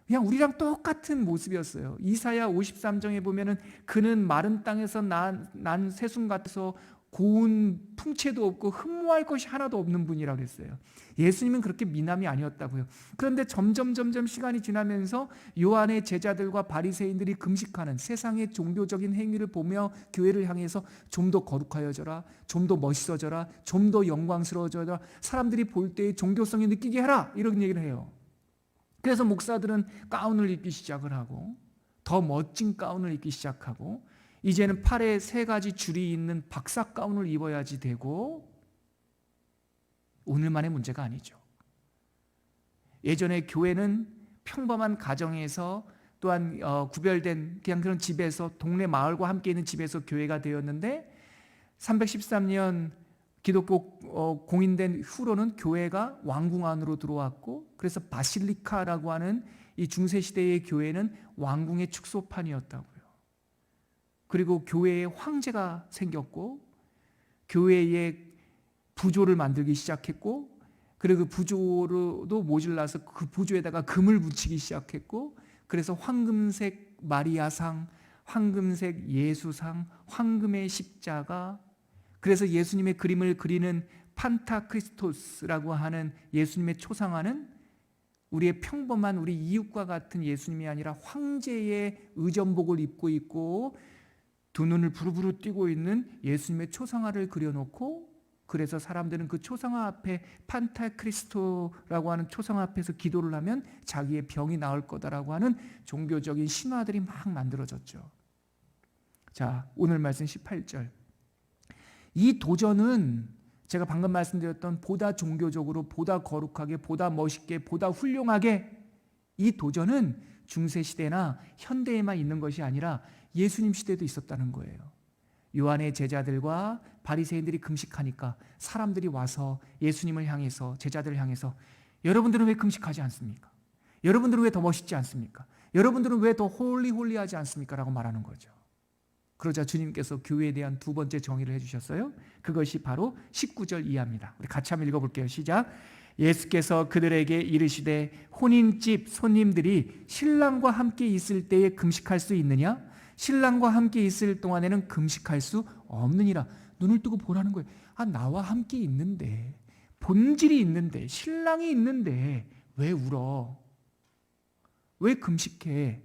그냥 우리랑 똑같은 모습이었어요. 이사야 53장에 보면은 그는 마른 땅에서 난 새순 같아서 고운 풍채도 없고 흠모할 것이 하나도 없는 분이라고 그랬어요. 예수님은 그렇게 미남이 아니었다고요. 그런데 점점 시간이 지나면서 요한의 제자들과 바리새인들이 금식하는 세상의 종교적인 행위를 보며 교회를 향해서 좀 더 거룩하여져라, 좀 더 멋있어져라, 좀 더 영광스러워져라, 사람들이 볼 때의 종교성이 느끼게 해라, 이런 얘기를 해요. 그래서 목사들은 가운을 입기 시작을 하고 더 멋진 가운을 입기 시작하고 이제는 팔에 3가지 줄이 있는 박사 가운을 입어야지 되고, 오늘만의 문제가 아니죠. 예전에 교회는 평범한 가정에서 또한 구별된 그냥 그런 집에서, 동네 마을과 함께 있는 집에서 교회가 되었는데 313년 기독교 공인된 후로는 교회가 왕궁 안으로 들어왔고, 그래서 바실리카라고 하는 이 중세시대의 교회는 왕궁의 축소판이었다고요. 그리고 교회에 황제가 생겼고 교회에 부조를 만들기 시작했고, 그리고 그 부조로도 모질라서 그 부조에다가 금을 붙이기 시작했고, 그래서 황금색 마리아상, 황금색 예수상, 황금의 십자가, 그래서 예수님의 그림을 그리는 판타크리스토스라고 하는 예수님의 초상화는 우리의 평범한 우리 이웃과 같은 예수님이 아니라 황제의 의전복을 입고 있고 두 눈을 부르부르 뜨고 있는 예수님의 초상화를 그려놓고, 그래서 사람들은 그 초상화 앞에, 판타크리스토라고 하는 초상화 앞에서 기도를 하면 자기의 병이 나을 거다라고 하는 종교적인 신화들이 막 만들어졌죠. 자, 오늘 말씀 18절. 이 도전은 제가 방금 말씀드렸던 보다 종교적으로, 보다 거룩하게, 보다 멋있게, 보다 훌륭하게, 이 도전은 중세시대나 현대에만 있는 것이 아니라 예수님 시대도 있었다는 거예요. 요한의 제자들과 바리새인들이 금식하니까 사람들이 와서 예수님을 향해서, 제자들을 향해서 여러분들은 왜 금식하지 않습니까? 여러분들은 왜 더 멋있지 않습니까? 여러분들은 왜 더 홀리하지 않습니까? 라고 말하는 거죠. 그러자 주님께서 교회에 대한 두 번째 정의를 해주셨어요. 그것이 바로 19절 이하입니다. 우리 같이 한번 읽어볼게요. 시작. 예수께서 그들에게 이르시되 혼인집 손님들이 신랑과 함께 있을 때에 금식할 수 있느냐? 신랑과 함께 있을 동안에는 금식할 수 없느니라. 눈을 뜨고 보라는 거예요. 나와 함께 있는데, 본질이 있는데, 신랑이 있는데 왜 울어? 왜 금식해?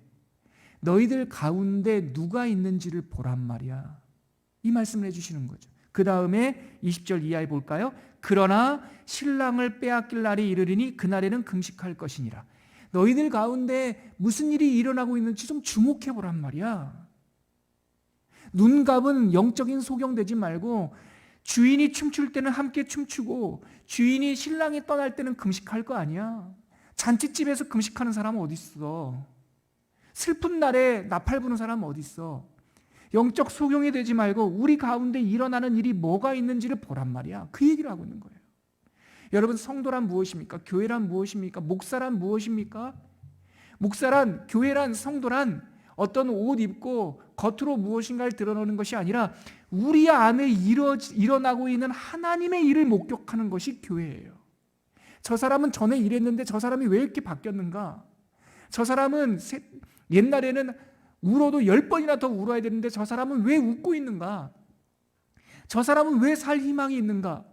너희들 가운데 누가 있는지를 보란 말이야. 이 말씀을 해주시는 거죠. 그 다음에 20절 이하에 볼까요? 그러나 신랑을 빼앗길 날이 이르리니 그날에는 금식할 것이니라. 너희들 가운데 무슨 일이 일어나고 있는지 좀 주목해 보란 말이야. 눈 감은 영적인 소경되지 말고 주인이 춤출 때는 함께 춤추고 주인이 신랑이 떠날 때는 금식할 거 아니야. 잔치집에서 금식하는 사람은 어디 있어? 슬픈 날에 나팔 부는 사람은 어디 있어? 영적 소경이 되지 말고 우리 가운데 일어나는 일이 뭐가 있는지를 보란 말이야. 그 얘기를 하고 있는 거예요. 여러분, 성도란 무엇입니까? 교회란 무엇입니까? 목사란 무엇입니까? 목사란, 교회란, 성도란 어떤 옷 입고 겉으로 무엇인가를 드러내는 것이 아니라 우리 안에 일어나고 있는 하나님의 일을 목격하는 것이 교회예요. 저 사람은 전에 이랬는데 저 사람이 왜 이렇게 바뀌었는가? 저 사람은 옛날에는 울어도 10번이나 더 울어야 되는데 저 사람은 왜 웃고 있는가? 저 사람은 왜 살 희망이 있는가?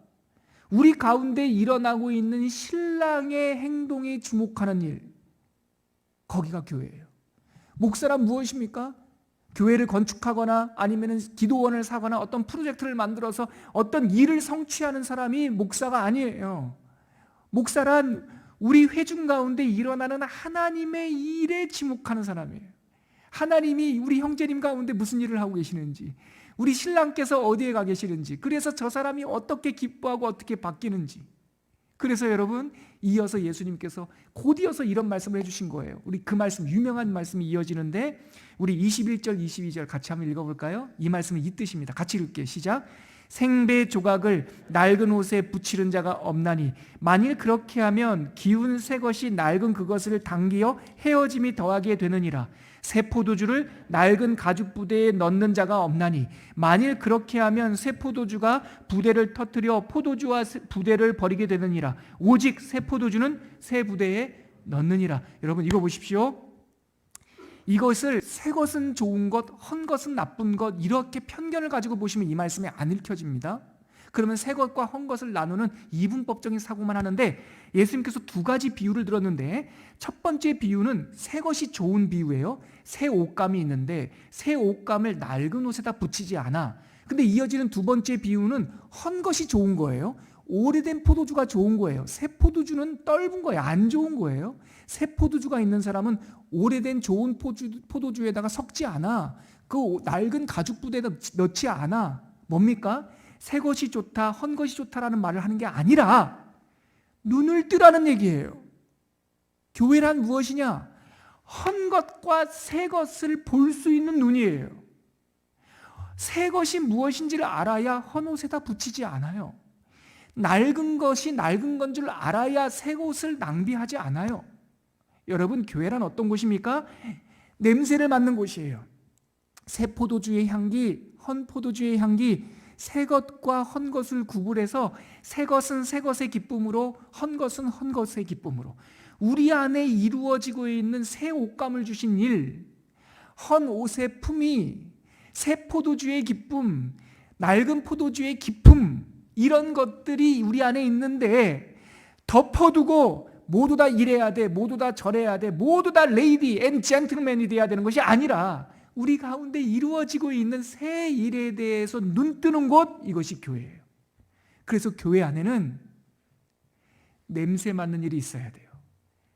우리 가운데 일어나고 있는 신랑의 행동에 주목하는 일, 거기가 교회예요. 목사란 무엇입니까? 교회를 건축하거나 아니면 기도원을 사거나 어떤 프로젝트를 만들어서 어떤 일을 성취하는 사람이 목사가 아니에요. 목사란 우리 회중 가운데 일어나는 하나님의 일에 지목하는 사람이에요. 하나님이 우리 형제님 가운데 무슨 일을 하고 계시는지, 우리 신랑께서 어디에 가 계시는지, 그래서 저 사람이 어떻게 기뻐하고 어떻게 바뀌는지. 그래서 여러분, 이어서 예수님께서 곧이어서 이런 말씀을 해주신 거예요. 우리 그 말씀, 유명한 말씀이 이어지는데 우리 21절 22절 같이 한번 읽어볼까요? 이 말씀은 이 뜻입니다. 같이 읽을게요. 시작. 생배 조각을 낡은 옷에 붙이는 자가 없나니 만일 그렇게 하면 기운 새 것이 낡은 그것을 당기어 헤어짐이 더하게 되느니라. 새 포도주를 낡은 가죽 부대에 넣는 자가 없나니 만일 그렇게 하면 새 포도주가 부대를 터뜨려 포도주와 부대를 버리게 되느니라. 오직 새 포도주는 새 부대에 넣느니라. 여러분, 이거 보십시오. 이것을 새 것은 좋은 것, 헛 것은 나쁜 것, 이렇게 편견을 가지고 보시면 이 말씀이 안 읽혀집니다. 그러면 새 것과 헛 것을 나누는 이분법적인 사고만 하는데 예수님께서 두 가지 비유를 들었는데 첫 번째 비유는 새 것이 좋은 비유예요. 새 옷감이 있는데 새 옷감을 낡은 옷에다 붙이지 않아. 근데 이어지는 두 번째 비유는 헛 것이 좋은 거예요. 오래된 포도주가 좋은 거예요. 새 포도주는 떫은 거예요. 안 좋은 거예요. 새 포도주가 있는 사람은 오래된 좋은 포도주에다가 섞지 않아. 그 낡은 가죽 부대에다 넣지 않아. 뭡니까? 새 것이 좋다, 헛 것이 좋다라는 말을 하는 게 아니라 눈을 뜨라는 얘기예요. 교회란 무엇이냐? 헛 것과 새 것을 볼 수 있는 눈이에요. 새 것이 무엇인지를 알아야 헛 옷에다 붙이지 않아요. 낡은 것이 낡은 건 줄 알아야 새 옷을 낭비하지 않아요. 여러분, 교회란 어떤 곳입니까? 냄새를 맡는 곳이에요. 새 포도주의 향기, 헛 포도주의 향기, 새 것과 헛 것을 구분해서 새 것은 새 것의 기쁨으로, 헛 것은 헛 것의 기쁨으로 우리 안에 이루어지고 있는 새 옷감을 주신 일, 헛 옷의 품위, 새 포도주의 기쁨, 낡은 포도주의 기쁨, 이런 것들이 우리 안에 있는데 덮어두고 모두 다 이래야 돼, 모두 다 저래야 돼, 모두 다 레이디 앤 젠틀맨이 돼야 되는 것이 아니라 우리 가운데 이루어지고 있는 새 일에 대해서 눈 뜨는 곳, 이것이 교회예요. 그래서 교회 안에는 냄새 맡는 일이 있어야 돼요.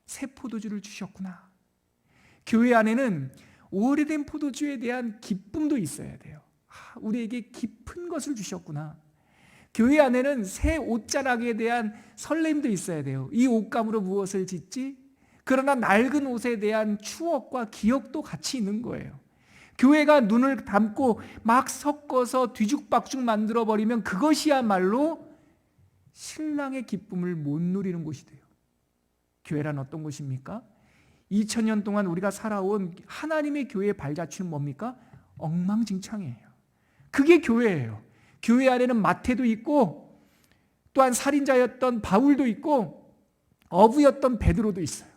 새 포도주를 주셨구나. 교회 안에는 오래된 포도주에 대한 기쁨도 있어야 돼요. 우리에게 깊은 것을 주셨구나. 교회 안에는 새 옷자락에 대한 설렘도 있어야 돼요. 이 옷감으로 무엇을 짓지? 그러나 낡은 옷에 대한 추억과 기억도 같이 있는 거예요. 교회가 눈을 감고 막 섞어서 뒤죽박죽 만들어버리면 그것이야말로 신랑의 기쁨을 못 누리는 곳이 돼요. 교회란 어떤 곳입니까? 2000년 동안 우리가 살아온 하나님의 교회의 발자취는 뭡니까? 엉망진창이에요. 그게 교회예요. 교회 안에는 마태도 있고 또한 살인자였던 바울도 있고 어부였던 베드로도 있어요.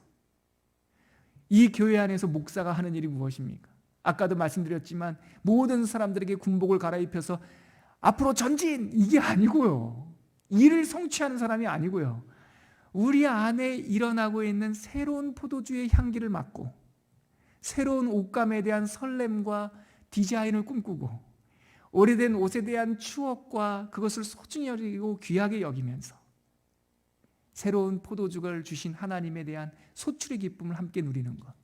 이 교회 안에서 목사가 하는 일이 무엇입니까? 아까도 말씀드렸지만 모든 사람들에게 군복을 갈아입혀서 앞으로 전진, 이게 아니고요. 일을 성취하는 사람이 아니고요. 우리 안에 일어나고 있는 새로운 포도주의 향기를 맡고 새로운 옷감에 대한 설렘과 디자인을 꿈꾸고 오래된 옷에 대한 추억과 그것을 소중히 여기고 귀하게 여기면서 새로운 포도주를 주신 하나님에 대한 소출의 기쁨을 함께 누리는 것,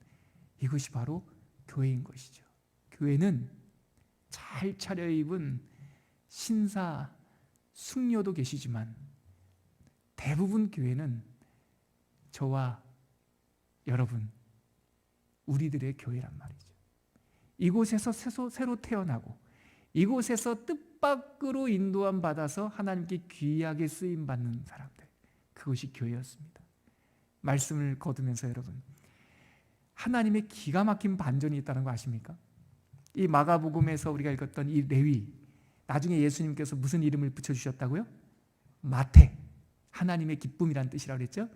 이것이 바로 교회인 것이죠. 교회는 잘 차려입은 신사, 숙녀도 계시지만 대부분 교회는 저와 여러분, 우리들의 교회란 말이죠. 이곳에서 새로 태어나고 이곳에서 뜻밖으로 인도함 받아서 하나님께 귀하게 쓰임받는 사람들, 그것이 교회였습니다. 말씀을 거두면서 여러분, 하나님의 기가 막힌 반전이 있다는 거 아십니까? 이 마가복음에서 우리가 읽었던 이 레위, 나중에 예수님께서 무슨 이름을 붙여주셨다고요? 마태, 하나님의 기쁨이란 뜻이라고 그랬죠?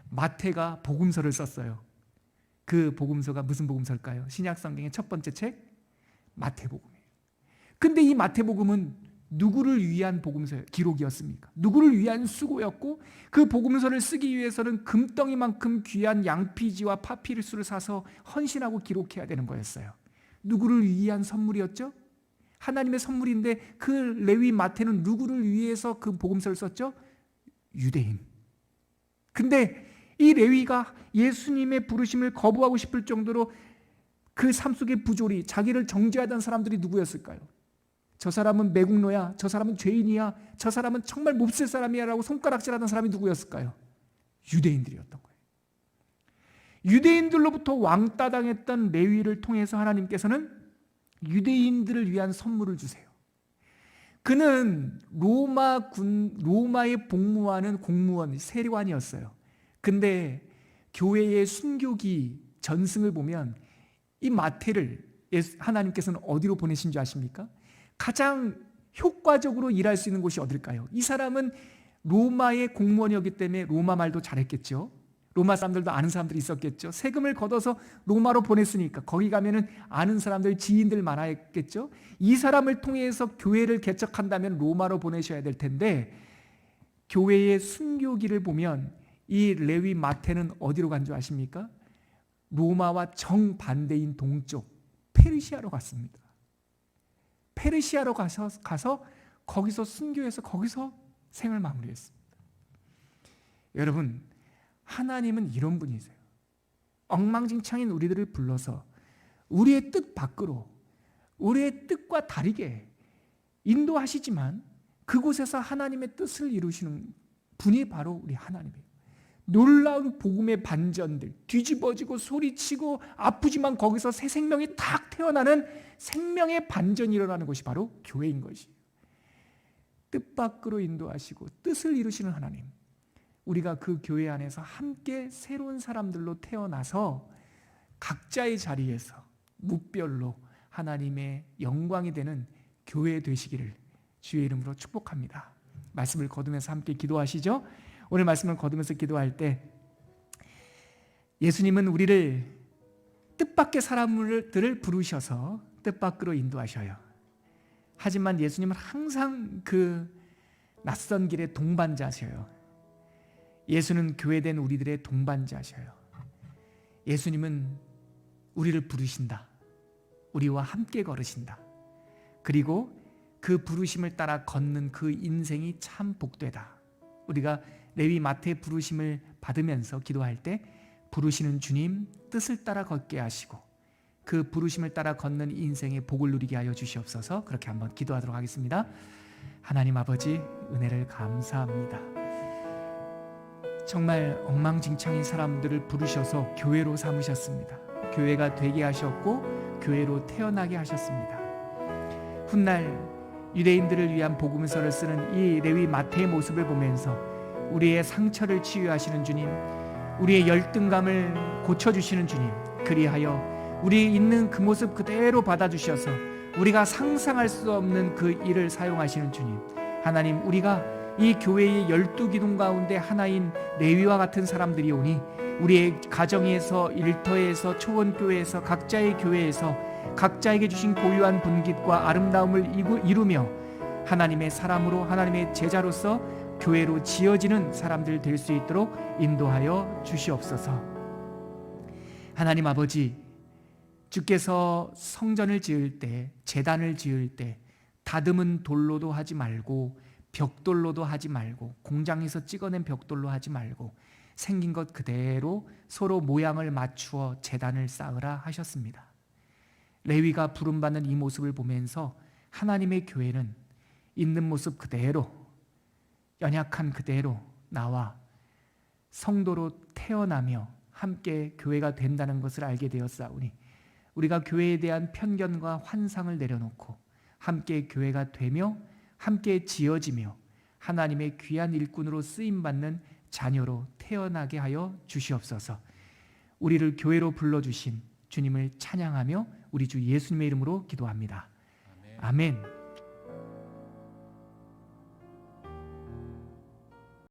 마태가 복음서를 썼어요. 그 복음서가 무슨 복음서일까요? 신약성경의 첫 번째 책 마태복음이에요. 근데 이 마태복음은 누구를 위한 복음서 기록이었습니까? 누구를 위한 수고였고, 그 복음서를 쓰기 위해서는 금덩이만큼 귀한 양피지와 파피루스를 사서 헌신하고 기록해야 되는 거였어요. 누구를 위한 선물이었죠? 하나님의 선물인데 그 레위 마태는 누구를 위해서 그 복음서를 썼죠? 유대인. 근데 이 레위가 예수님의 부르심을 거부하고 싶을 정도로 그 삶 속의 부조리, 자기를 정죄하던 사람들이 누구였을까요? 저 사람은 매국노야, 저 사람은 죄인이야, 저 사람은 정말 몹쓸 사람이야 라고 손가락질하던 사람이 누구였을까요? 유대인들이었던 거예요. 유대인들로부터 왕따당했던 레위를 통해서 하나님께서는 유대인들을 위한 선물을 주세요. 그는 로마에 복무하는 공무원, 세관이었어요. 근데 교회의 순교기 전승을 보면 이 마태를 하나님께서는 어디로 보내신 줄 아십니까? 가장 효과적으로 일할 수 있는 곳이 어딜까요? 이 사람은 로마의 공무원이었기 때문에 로마 말도 잘했겠죠. 로마 사람들도 아는 사람들이 있었겠죠. 세금을 걷어서 로마로 보냈으니까 거기 가면은 아는 사람들, 지인들 많았겠죠. 이 사람을 통해서 교회를 개척한다면 로마로 보내셔야 될 텐데, 교회의 순교기를 보면 이 레위 마태는 어디로 간 줄 아십니까? 로마와 정반대인 동쪽 페르시아로 갔습니다. 페르시아로 가서 거기서 순교해서 거기서 생을 마무리했습니다. 여러분, 하나님은 이런 분이세요. 엉망진창인 우리들을 불러서 우리의 뜻 밖으로, 우리의 뜻과 다르게 인도하시지만 그곳에서 하나님의 뜻을 이루시는 분이 바로 우리 하나님이에요. 놀라운 복음의 반전들, 뒤집어지고 소리치고 아프지만 거기서 새 생명이 탁 태어나는 생명의 반전이 일어나는 것이 바로 교회인 것이에요. 뜻 밖으로 인도하시고 뜻을 이루시는 하나님, 우리가 그 교회 안에서 함께 새로운 사람들로 태어나서 각자의 자리에서 무별로 하나님의 영광이 되는 교회 되시기를 주의 이름으로 축복합니다. 말씀을 거두면서 함께 기도하시죠. 오늘 말씀을 거두면서 기도할 때 예수님은 우리를 뜻밖의 사람들을 부르셔서 뜻밖으로 인도하셔요. 하지만 예수님은 항상 그 낯선 길의 동반자셔요. 예수는 교회된 우리들의 동반자셔요. 예수님은 우리를 부르신다. 우리와 함께 걸으신다. 그리고 그 부르심을 따라 걷는 그 인생이 참 복되다. 우리가 레위 마태의 부르심을 받으면서 기도할 때 부르시는 주님 뜻을 따라 걷게 하시고 그 부르심을 따라 걷는 인생의 복을 누리게 하여 주시옵소서. 그렇게 한번 기도하도록 하겠습니다. 하나님 아버지, 은혜를 감사합니다. 정말 엉망진창인 사람들을 부르셔서 교회로 삼으셨습니다. 교회가 되게 하셨고 교회로 태어나게 하셨습니다. 훗날 유대인들을 위한 복음서를 쓰는 이 레위 마태의 모습을 보면서 우리의 상처를 치유하시는 주님, 우리의 열등감을 고쳐주시는 주님, 그리하여 우리 있는 그 모습 그대로 받아주셔서 우리가 상상할 수 없는 그 일을 사용하시는 주님, 하나님, 우리가 이 교회의 12기둥 가운데 하나인 레위와 같은 사람들이 오니 우리의 가정에서, 일터에서, 초원교회에서, 각자의 교회에서 각자에게 주신 고유한 분깃과 아름다움을 이루며 하나님의 사람으로, 하나님의 제자로서 교회로 지어지는 사람들 될 수 있도록 인도하여 주시옵소서. 하나님 아버지, 주께서 성전을 지을 때, 제단을 지을 때 다듬은 돌로도 하지 말고 벽돌로도 하지 말고 공장에서 찍어낸 벽돌로 하지 말고 생긴 것 그대로 서로 모양을 맞추어 제단을 쌓으라 하셨습니다. 레위가 부름받는 이 모습을 보면서 하나님의 교회는 있는 모습 그대로 연약한 그대로 나와 성도로 태어나며 함께 교회가 된다는 것을 알게 되었사오니 우리가 교회에 대한 편견과 환상을 내려놓고 함께 교회가 되며 함께 지어지며 하나님의 귀한 일꾼으로 쓰임받는 자녀로 태어나게 하여 주시옵소서. 우리를 교회로 불러주신 주님을 찬양하며 우리 주 예수님의 이름으로 기도합니다. 아멘.